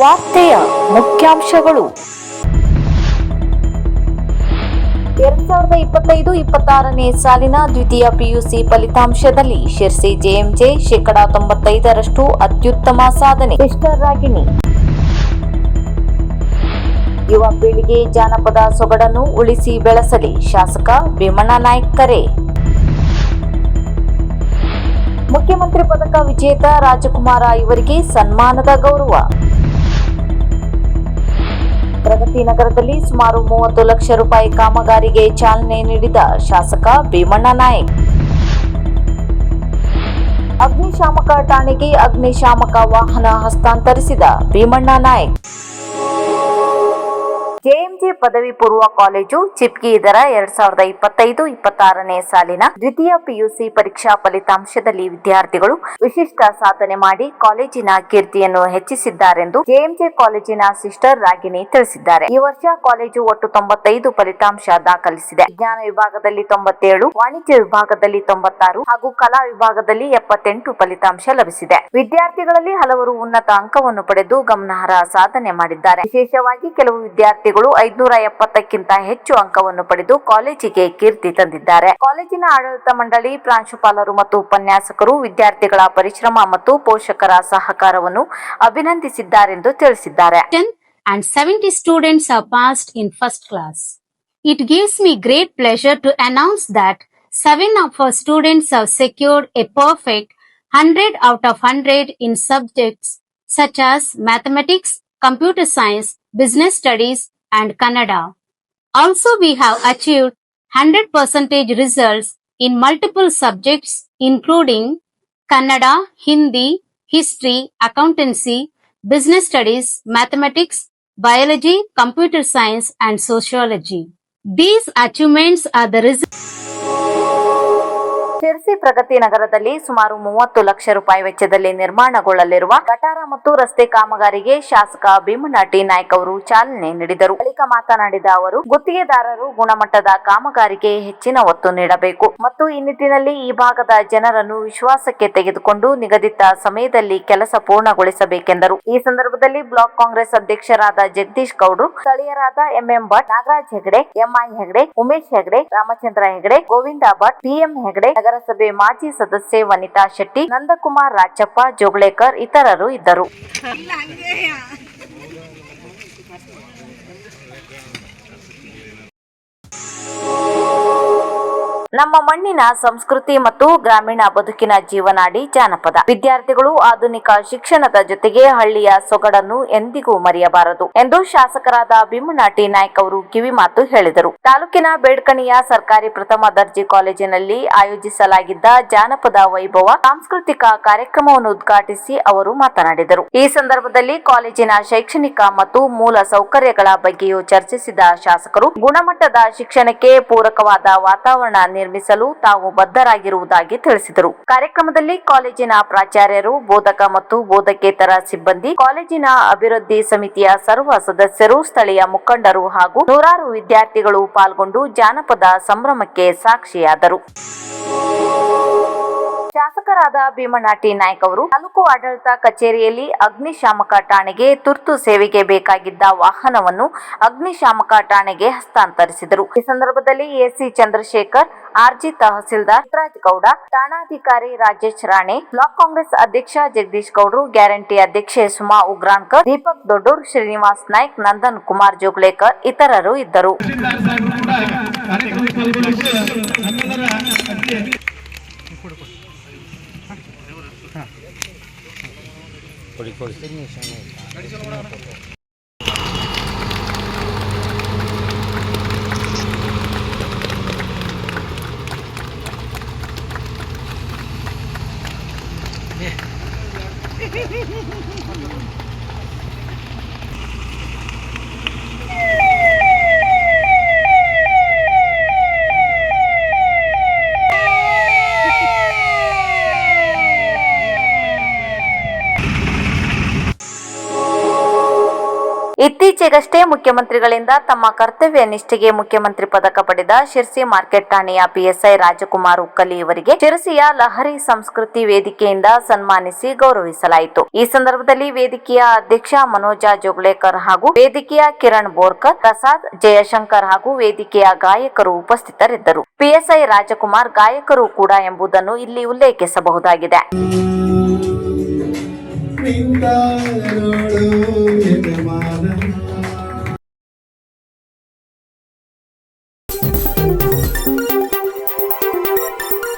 ವಾರ್ತೆಯ ಮುಖ್ಯಾಂಶಗಳು. 2025-26ನೇ ಸಾಲಿನ ದ್ವಿತೀಯ ಪಿಯುಸಿ ಫಲಿತಾಂಶದಲ್ಲಿ ಶಿರ್ಸಿ ಜೆಎಂಜೆ 95% ಅತ್ಯುತ್ತಮ ಸಾಧನೆ. ಸಿಸ್ಟರ್ ರಾಗಿಣಿ. ಯುವ ಪೀಳಿಗೆ ಜಾನಪದ ಸೊಗಡನ್ನು ಉಳಿಸಿ ಬೆಳೆಸಲಿ ಶಾಸಕ ಭೀಮಣ್ಣ ನಾಯ್ಕ ಕರೆ. ಮುಖ್ಯಮಂತ್ರಿ ಪದಕ ವಿಜೇತ ರಾಜಕುಮಾರ ಇವರಿಗೆ ಸನ್ಮಾನದ ಗೌರವ. ಪ್ರಗತಿ ನಗರದಲ್ಲಿ ಸುಮಾರು 30 ಲಕ್ಷ ರೂಪಾಯಿ ಕಾಮಗಾರಿಗೆ ಚಾಲನೆ ನೀಡಿದ ಶಾಸಕ ಭೀಮಣ್ಣ ನಾಯ್ಕ. ಅಗ್ನಿಶಾಮಕ ಠಾಣೆಗೆ ಅಗ್ನಿಶಾಮಕ ವಾಹನ ಹಸ್ತಾಂತರಿಸಿದ ಭೀಮಣ್ಣ ನಾಯ್ಕ. ಜೆಎಂಜೆ ಪದವಿ ಪೂರ್ವ ಕಾಲೇಜು ಚಿಪ್ಕಿ ಇದರ 2025-26ನೇ ಸಾಲಿನ ದ್ವಿತೀಯ ಪಿಯುಸಿ ಪರೀಕ್ಷಾ ಫಲಿತಾಂಶದಲ್ಲಿ ವಿದ್ಯಾರ್ಥಿಗಳು ವಿಶಿಷ್ಟ ಸಾಧನೆ ಮಾಡಿ ಕಾಲೇಜಿನ ಕೀರ್ತಿಯನ್ನು ಹೆಚ್ಚಿಸಿದ್ದಾರೆಂದು ಜೆಎಂಜೆ ಕಾಲೇಜಿನ ಸಿಸ್ಟರ್ ರಾಗಿಣಿ ತಿಳಿಸಿದ್ದಾರೆ. ಈ ವರ್ಷ ಕಾಲೇಜು ಒಟ್ಟು 95 ಫಲಿತಾಂಶ ದಾಖಲಿಸಿದೆ. ವಿಜ್ಞಾನ ವಿಭಾಗದಲ್ಲಿ 97, ವಾಣಿಜ್ಯ ವಿಭಾಗದಲ್ಲಿ 96 ಹಾಗೂ ಕಲಾ ವಿಭಾಗದಲ್ಲಿ 78 ಫಲಿತಾಂಶ ಲಭಿಸಿದೆ. ವಿದ್ಯಾರ್ಥಿಗಳಲ್ಲಿ ಹಲವರು ಉನ್ನತ ಅಂಕವನ್ನು ಪಡೆದು ಗಮನಾರ್ಹ ಸಾಧನೆ ಮಾಡಿದ್ದಾರೆ. ವಿಶೇಷವಾಗಿ ಕೆಲವು ವಿದ್ಯಾರ್ಥಿಗಳು 570ಕ್ಕಿಂತ ಹೆಚ್ಚು ಅಂಕವನ್ನು ಪಡೆದು ಕಾಲೇಜಿಗೆ ಕೀರ್ತಿ ತಂದಿದ್ದಾರೆ. ಕಾಲೇಜಿನ ಆಡಳಿತ ಮಂಡಳಿ, ಪ್ರಾಂಶುಪಾಲರು ಮತ್ತು ಉಪನ್ಯಾಸಕರು ವಿದ್ಯಾರ್ಥಿಗಳ ಪರಿಶ್ರಮ ಮತ್ತು ಪೋಷಕರ ಸಹಕಾರವನ್ನು ಅಭಿನಂದಿಸಿದ್ದಾರೆಂದು ತಿಳಿಸಿದ್ದಾರೆ. And 70 students have passed in first class. It gives me great pleasure to announce that 7 of our students have secured a perfect 100 out of 100 in subjects such as mathematics, computer science, business studies, and Kannada. Also, we have achieved 100% results in multiple subjects including Kannada, Hindi, history, accountancy, business studies, mathematics, biology, computer science, and sociology. These achievements are the results. Sirsi ಪ್ರಗತಿ ನಗರದಲ್ಲಿ ಸುಮಾರು 30 ಲಕ್ಷ ರೂಪಾಯಿ ವೆಚ್ಚದಲ್ಲಿ ನಿರ್ಮಾಣಗೊಳ್ಳಲಿರುವ ಗಟಾರ ಮತ್ತು ರಸ್ತೆ ಕಾಮಗಾರಿಗೆ ಶಾಸಕ Bhimanna T Naik ಅವರು ಚಾಲನೆ ನೀಡಿದರು. ಬಳಿಕ ಮಾತನಾಡಿದ ಅವರು, ಗುತ್ತಿಗೆದಾರರು ಗುಣಮಟ್ಟದ ಕಾಮಗಾರಿಗೆ ಹೆಚ್ಚಿನ ಒತ್ತು ನೀಡಬೇಕು ಮತ್ತು ಈ ನಿಟ್ಟಿನಲ್ಲಿ ಈ ಭಾಗದ ಜನರನ್ನು ವಿಶ್ವಾಸಕ್ಕೆ ತೆಗೆದುಕೊಂಡು ನಿಗದಿತ ಸಮಯದಲ್ಲಿ ಕೆಲಸ ಪೂರ್ಣಗೊಳಿಸಬೇಕೆಂದರು. ಈ ಸಂದರ್ಭದಲ್ಲಿ ಬ್ಲಾಕ್ ಕಾಂಗ್ರೆಸ್ ಅಧ್ಯಕ್ಷರಾದ ಜಗದೀಶ್ ಗೌಡ್ರು, ಸ್ಥಳೀಯರಾದ MM Bhat, Nagaraj Hegde, MI Hegde, Umesh Hegde, Ramachandra Hegde, Govinda Bhat, PM Hegde, ನಗರಸಭೆ ಮಾಜಿ ಸದಸ್ಯೆ ವನಿತಾ ಶೆಟ್ಟಿ, ನಂದಕುಮಾರ್ ರಾಚಪ್ಪ, ಜೋಗಳೇಕರ್ ಇತರರು ಇದ್ದರು. ನಮ್ಮ ಮಣ್ಣಿನ ಸಂಸ್ಕೃತಿ ಮತ್ತು ಗ್ರಾಮೀಣ ಬದುಕಿನ ಜೀವನಾಡಿ ಜಾನಪದ. ವಿದ್ಯಾರ್ಥಿಗಳು ಆಧುನಿಕ ಶಿಕ್ಷಣದ ಜೊತೆಗೆ ಹಳ್ಳಿಯ ಸೊಗಡನ್ನು ಎಂದಿಗೂ ಮರೆಯಬಾರದು ಎಂದು ಶಾಸಕರಾದ ಭೀಮಣ್ಣ ಟಿ ನಾಯ್ಕ ಅವರು ಕಿವಿಮಾತು ಹೇಳಿದರು. ತಾಲೂಕಿನ ಬೇಡ್ಕಣಿಯ ಸರ್ಕಾರಿ ಪ್ರಥಮ ದರ್ಜೆ ಕಾಲೇಜಿನಲ್ಲಿ ಆಯೋಜಿಸಲಾಗಿದ್ದ ಜಾನಪದ ವೈಭವ ಸಾಂಸ್ಕೃತಿಕ ಕಾರ್ಯಕ್ರಮವನ್ನು ಉದ್ಘಾಟಿಸಿ ಅವರು ಮಾತನಾಡಿದರು. ಈ ಸಂದರ್ಭದಲ್ಲಿ ಕಾಲೇಜಿನ ಶೈಕ್ಷಣಿಕ ಮತ್ತು ಮೂಲ ಸೌಕರ್ಯಗಳ ಬಗ್ಗೆಯೂ ಚರ್ಚಿಸಿದ ಶಾಸಕರು ಗುಣಮಟ್ಟದ ಶಿಕ್ಷಣಕ್ಕೆ ಪೂರಕವಾದ ವಾತಾವರಣ ನಿರ್ಮಿಸಲು ತಾವು ಬದ್ಧರಾಗಿರುವುದಾಗಿ ತಿಳಿಸಿದರು. ಕಾರ್ಯಕ್ರಮದಲ್ಲಿ ಕಾಲೇಜಿನ ಪ್ರಾಚಾರ್ಯರು, ಬೋಧಕ ಮತ್ತು ಬೋಧಕೇತರ ಸಿಬ್ಬಂದಿ, ಕಾಲೇಜಿನ ಅಭಿವೃದ್ಧಿ ಸಮಿತಿಯ ಸರ್ವ ಸದಸ್ಯರು, ಸ್ಥಳೀಯ ಮುಖಂಡರು ಹಾಗೂ ನೂರಾರು ವಿದ್ಯಾರ್ಥಿಗಳು ಪಾಲ್ಗೊಂಡು ಜಾನಪದ ಸಂಭ್ರಮಕ್ಕೆ ಸಾಕ್ಷಿಯಾದರು. ಶಾಸಕರಾದ ಭೀಮಣ್ಣ ಟಿ ನಾಯ್ಕ ಅವರು ತಾಲೂಕು ಆಡಳಿತ ಕಚೇರಿಯಲ್ಲಿ ಅಗ್ನಿಶಾಮಕ ಠಾಣೆಗೆ ತುರ್ತು ಸೇವೆಗೆ ಬೇಕಾಗಿದ್ದ ವಾಹನವನ್ನು ಅಗ್ನಿಶಾಮಕ ಠಾಣೆಗೆ ಹಸ್ತಾಂತರಿಸಿದರು. ಈ ಸಂದರ್ಭದಲ್ಲಿ ಎಸಿ ಚಂದ್ರಶೇಖರ್, ಆರ್ಜಿ ತಹಸೀಲ್ದಾರ್ ರಾಜ್ ಗೌಡ, ಠಾಣಾಧಿಕಾರಿ ರಾಜೇಶ್ ರಾಣೆ, ಬ್ಲಾಕ್ ಕಾಂಗ್ರೆಸ್ ಅಧ್ಯಕ್ಷ ಜಗದೀಶ್ ಗೌಡ್ರು, ಗ್ಯಾರಂಟಿ ಅಧ್ಯಕ್ಷೆ ಸುಮಾ ಉಗ್ರಾಣ್ಕರ್, ದೀಪಕ್ ದೊಡ್ಡೂರ್, ಶ್ರೀನಿವಾಸ್ ನಾಯ್ಕ್, ನಂದನ್ ಕುಮಾರ್ ಜೋಗಳೇಕರ್ ಇತರರು ಇದ್ದರು. ಇತ್ತೀಚೆಗಷ್ಟೇ ಮುಖ್ಯಮಂತ್ರಿಗಳಿಂದ ತಮ್ಮ ಕರ್ತವ್ಯ ನಿಷ್ಠೆಗೆ ಮುಖ್ಯಮಂತ್ರಿ ಪದಕ ಪಡೆದ ಶಿರ್ಸಿ ಮಾರ್ಕೆಟ್ ಠಾಣೆಯ ಪಿಎಸ್ಐ ರಾಜಕುಮಾರ್ ಉಕ್ಕಲಿ ಇವರಿಗೆ ಶಿರಸಿಯ ಲಹರಿ ಸಂಸ್ಕೃತಿ ವೇದಿಕೆಯಿಂದ ಸನ್ಮಾನಿಸಿ ಗೌರವಿಸಲಾಯಿತು. ಈ ಸಂದರ್ಭದಲ್ಲಿ ವೇದಿಕೆಯ ಅಧ್ಯಕ್ಷ ಮನೋಜ ಜೋಗ್ಲೇಕರ್ ಹಾಗೂ ವೇದಿಕೆಯ ಕಿರಣ್ ಬೋರ್ಕರ್, ಪ್ರಸಾದ್, ಜಯಶಂಕರ್ ಹಾಗೂ ವೇದಿಕೆಯ ಗಾಯಕರು ಉಪಸ್ಥಿತರಿದ್ದರು. ಪಿಎಸ್ಐ ರಾಜಕುಮಾರ್ ಗಾಯಕರು ಕೂಡ ಎಂಬುದನ್ನು ಇಲ್ಲಿ ಉಲ್ಲೇಖಿಸಬಹುದಾಗಿದೆ. ನಿಂತ ನೋಡು ಯಜಮಾನ